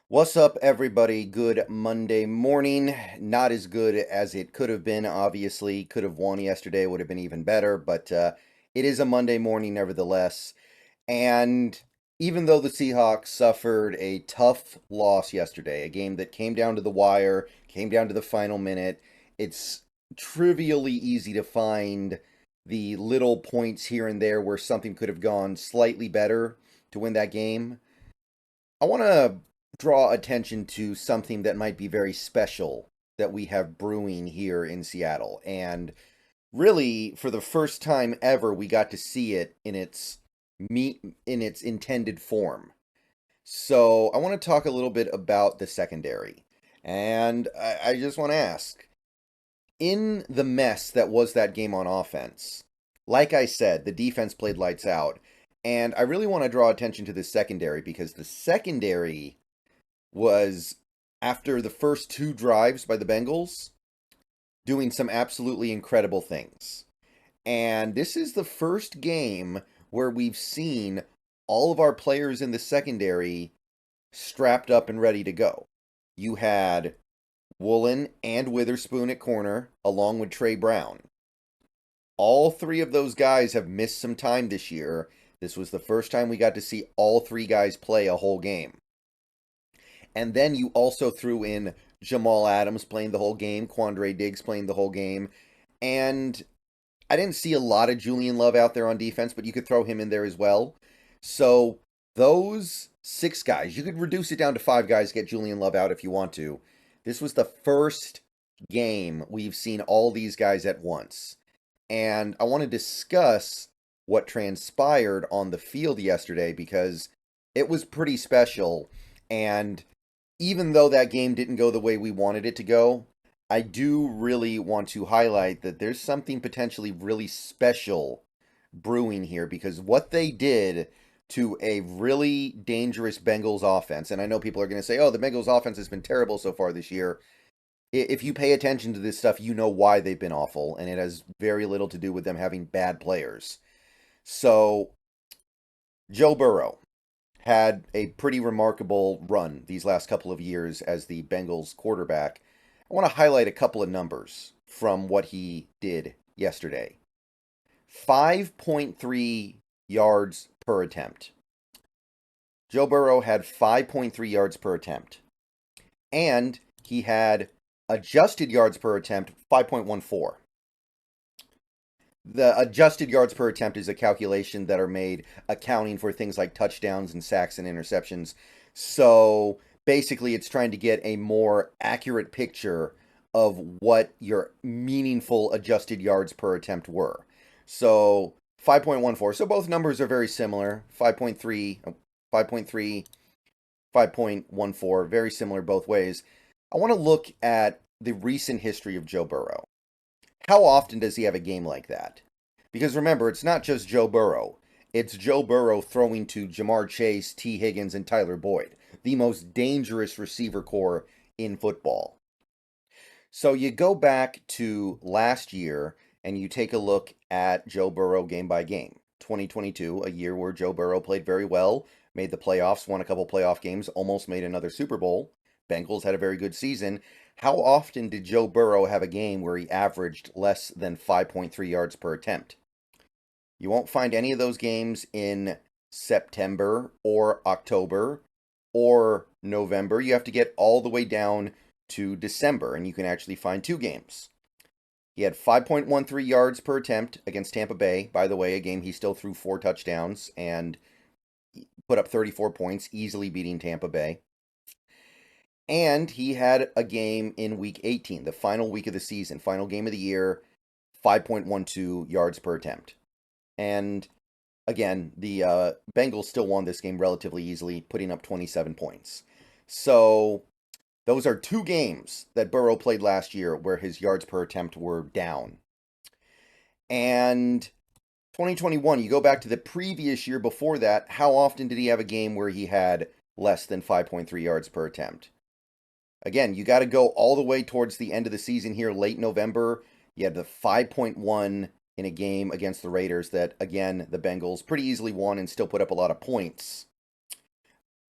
What's up, everybody? Good Monday morning. Not as good as it could have been, obviously. Could have won yesterday, would have been even better, but it is a Monday morning nevertheless. And even though the Seahawks suffered a tough loss yesterday, a game that came down to the wire, came down to the final minute, it's trivially easy to find the little points here and there where something could have gone slightly better to win that game. I want to draw attention to something that might be very special that we have brewing here in Seattle. And really, for the first time ever, we got to see it in its intended form. So I want to talk a little bit about the secondary. And I just want to ask, in the mess that was that game on offense, like I said, the defense played lights out. And I really want to draw attention to the secondary because the secondary was, after the first two drives by the Bengals, doing some absolutely incredible things. And this is the first game where we've seen all of our players in the secondary strapped up and ready to go. You had Woolen and Witherspoon at corner, along with Trey Brown. All three of those guys have missed some time this year. This was the first time we got to see all three guys play a whole game. And then you also threw in Jamal Adams playing the whole game, Quandre Diggs playing the whole game. And I didn't see a lot of Julian Love out there on defense, but you could throw him in there as well. So those six guys, you could reduce it down to five guys, get Julian Love out if you want to. This was the first game we've seen all these guys at once. And I want to discuss what transpired on the field yesterday because it was pretty special. And even though that game didn't go the way we wanted it to go, I do really want to highlight that there's something potentially really special brewing here because what they did to a really dangerous Bengals offense, and I know people are going to say, oh, the Bengals offense has been terrible so far this year. If you pay attention to this stuff, you know why they've been awful, and it has very little to do with them having bad players. So, Joe Burrow had a pretty remarkable run these last couple of years as the Bengals quarterback. I want to highlight a couple of numbers from what he did yesterday. 5.3 yards per attempt. Joe Burrow had 5.3 yards per attempt. And he had adjusted yards per attempt 5.14. The adjusted yards per attempt is a calculation that are made accounting for things like touchdowns and sacks and interceptions. So basically, it's trying to get a more accurate picture of what your meaningful adjusted yards per attempt were. So 5.14. So both numbers are very similar. 5.3, 5.3, 5.14, very similar both ways. I want to look at the recent history of Joe Burrow. How often does he have a game like that? Because remember, it's not just Joe Burrow. It's Joe Burrow throwing to Jamar Chase, T. Higgins, and Tyler Boyd, the most dangerous receiver core in football. So you go back to last year and you take a look at Joe Burrow game by game. 2022, a year where Joe Burrow played very well, made the playoffs, won a couple playoff games, almost made another Super Bowl. Bengals had a very good season. How often did Joe Burrow have a game where he averaged less than 5.3 yards per attempt? You won't find any of those games in September or October or November. You have to get all the way down to December, and you can actually find two games. He had 5.13 yards per attempt against Tampa Bay. By the way, a game he still threw 4 touchdowns and put up 34 points, easily beating Tampa Bay. And he had a game in week 18, the final week of the season, final game of the year, 5.12 yards per attempt. And again, the Bengals still won this game relatively easily, putting up 27 points. So those are two games that Burrow played last year where his yards per attempt were down. And 2021, you go back to the previous year before that, how often did he have a game where he had less than 5.3 yards per attempt? Again, you got to go all the way towards the end of the season here, late November. You had the 5.1 in a game against the Raiders that, again, the Bengals pretty easily won and still put up a lot of points.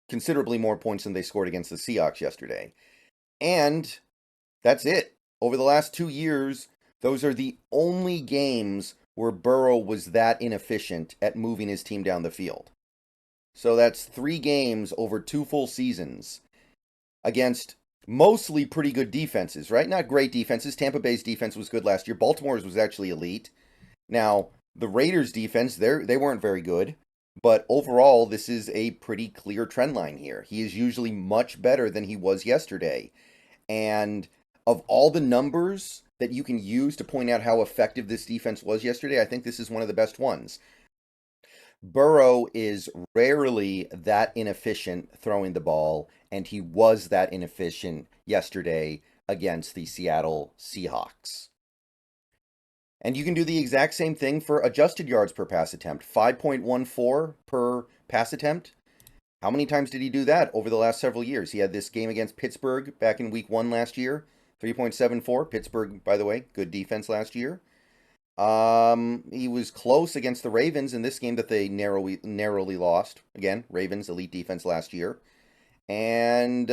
considerably more points than they scored against the Seahawks yesterday. And that's it. Over the last 2 years, those are the only games where Burrow was that inefficient at moving his team down the field. So that's 3 games over 2 full seasons against mostly pretty good defenses, right? Not great defenses. Tampa Bay's defense was good last year. Baltimore's was actually elite. Now, the Raiders' defense, they weren't very good. But overall, this is a pretty clear trend line here. He is usually much better than he was yesterday. And of all the numbers that you can use to point out how effective this defense was yesterday, I think this is one of the best ones. Burrow is rarely that inefficient throwing the ball, and he was that inefficient yesterday against the Seattle Seahawks. And you can do the exact same thing for adjusted yards per pass attempt, 5.14 per pass attempt. How many times did he do that over the last several years? He had this game against Pittsburgh back in week 1 last year, 3.74. Pittsburgh, by the way, good defense last year. He was close against the Ravens in this game that they narrowly lost. Again, Ravens, elite defense last year. And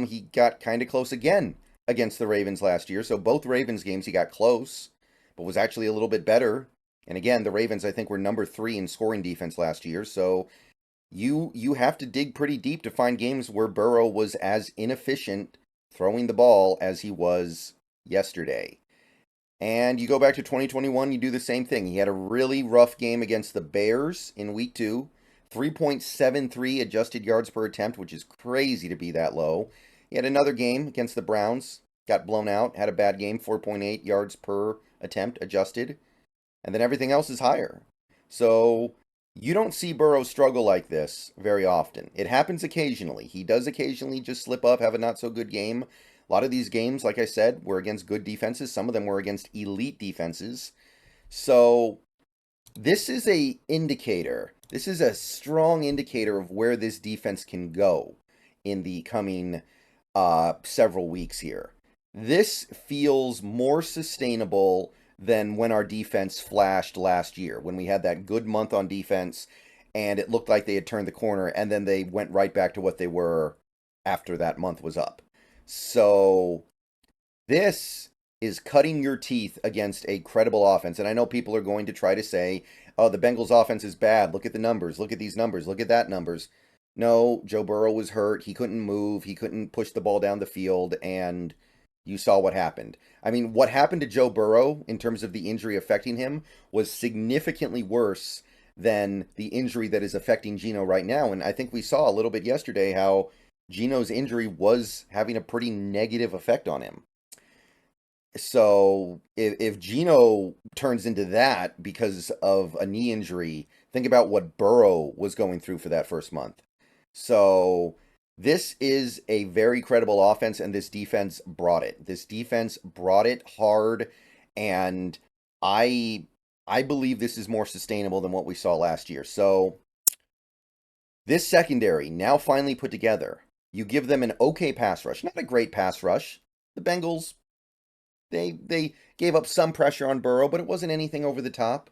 he got kind of close again against the Ravens last year. So both Ravens games he got close, but was actually a little bit better. And again, the Ravens, I think, were number 3 in scoring defense last year. So you have to dig pretty deep to find games where Burrow was as inefficient throwing the ball as he was yesterday. And you go back to 2021, you do the same thing. He had a really rough game against the Bears in week 2. 3.73 adjusted yards per attempt, which is crazy to be that low. He had another game against the Browns, got blown out, had a bad game, 4.8 yards per attempt adjusted. And then everything else is higher. So you don't see Burrow struggle like this very often. It happens occasionally. He does occasionally just slip up, have a not so good game. A lot of these games, like I said, were against good defenses. Some of them were against elite defenses. So this is a indicator. This is a strong indicator of where this defense can go in the coming several weeks here. This feels more sustainable than when our defense flashed last year, when we had that good month on defense and it looked like they had turned the corner, and then they went right back to what they were after that month was up. So this is cutting your teeth against a credible offense. And I know people are going to try to say, oh, the Bengals offense is bad. Look at the numbers. Look at these numbers. Look at that numbers. No, Joe Burrow was hurt. He couldn't move. He couldn't push the ball down the field. And you saw what happened. I mean, what happened to Joe Burrow in terms of the injury affecting him was significantly worse than the injury that is affecting Geno right now. And I think we saw a little bit yesterday how Geno's injury was having a pretty negative effect on him. So if Geno turns into that because of a knee injury, think about what Burrow was going through for that first month. So this is a very credible offense, and this defense brought it. This defense brought it hard, and I believe this is more sustainable than what we saw last year. So this secondary now finally put together. You give them an okay pass rush, not a great pass rush. The Bengals, they gave up some pressure on Burrow, but it wasn't anything over the top.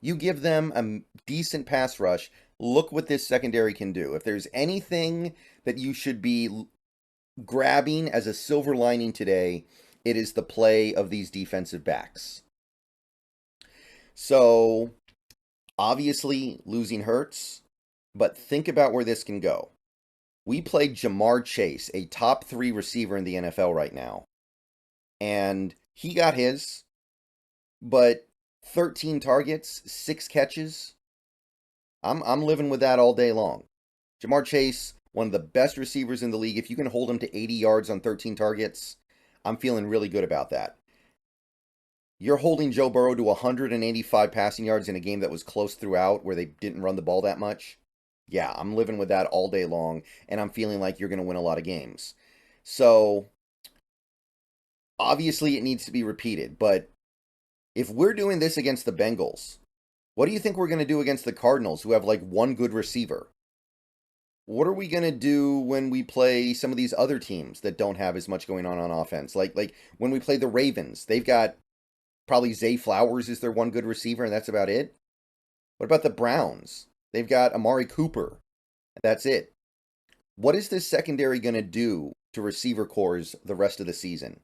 You give them a decent pass rush. Look what this secondary can do. If there's anything that you should be grabbing as a silver lining today, it is the play of these defensive backs. So, obviously, losing hurts, but think about where this can go. We played Ja'Marr Chase, a top 3 receiver in the NFL right now. And he got his, but 13 targets, 6 catches. I'm living with that all day long. Ja'Marr Chase, one of the best receivers in the league. If you can hold him to 80 yards on 13 targets, I'm feeling really good about that. You're holding Joe Burrow to 185 passing yards in a game that was close throughout, where they didn't run the ball that much. Yeah, I'm living with that all day long, and I'm feeling like you're going to win a lot of games. So, obviously it needs to be repeated, but if we're doing this against the Bengals, what do you think we're going to do against the Cardinals, who have like one good receiver? What are we going to do when we play some of these other teams that don't have as much going on offense? Like when we play the Ravens, they've got probably Zay Flowers is their one good receiver, and that's about it. What about the Browns? They've got Amari Cooper. That's it. what is this secondary going to do to receiver cores the rest of the season?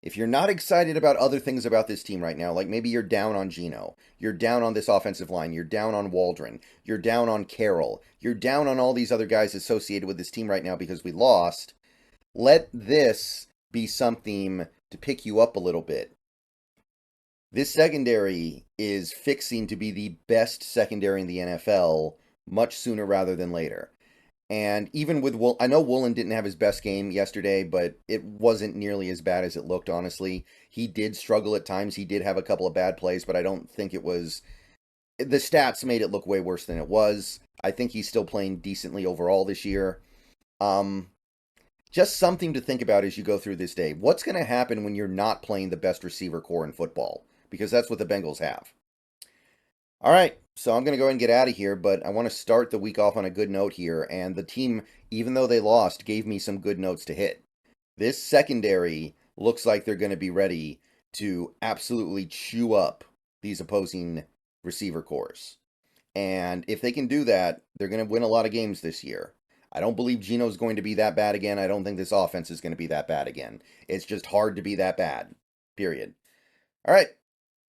If you're not excited about other things about this team right now, like maybe you're down on Geno, you're down on this offensive line, you're down on Waldron, you're down on Carroll, you're down on all these other guys associated with this team right now because we lost, let this be something to pick you up a little bit. This secondary is fixing to be the best secondary in the NFL much sooner rather than later. And even with I know Woolen didn't have his best game yesterday, but it wasn't nearly as bad as it looked, honestly. He did struggle at times. He did have a couple of bad plays, but I don't think it was... The stats made it look way worse than it was. I think he's still playing decently overall this year. Just something to think about as you go through this day. What's going to happen when you're not playing the best receiver core in football? Because that's what the Bengals have. All right, so I'm going to go ahead and get out of here, but I want to start the week off on a good note here. And the team, even though they lost, gave me some good notes to hit. This secondary looks like they're going to be ready to absolutely chew up these opposing receiver cores. And if they can do that, they're going to win a lot of games this year. I don't believe Geno's going to be that bad again. I don't think this offense is going to be that bad again. It's just hard to be that bad, period. All right,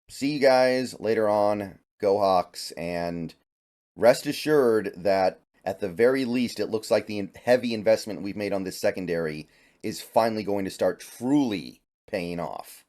see you guys later on. Go Hawks, and rest assured that at the very least it looks like the heavy investment we've made on this secondary is finally going to start truly paying off.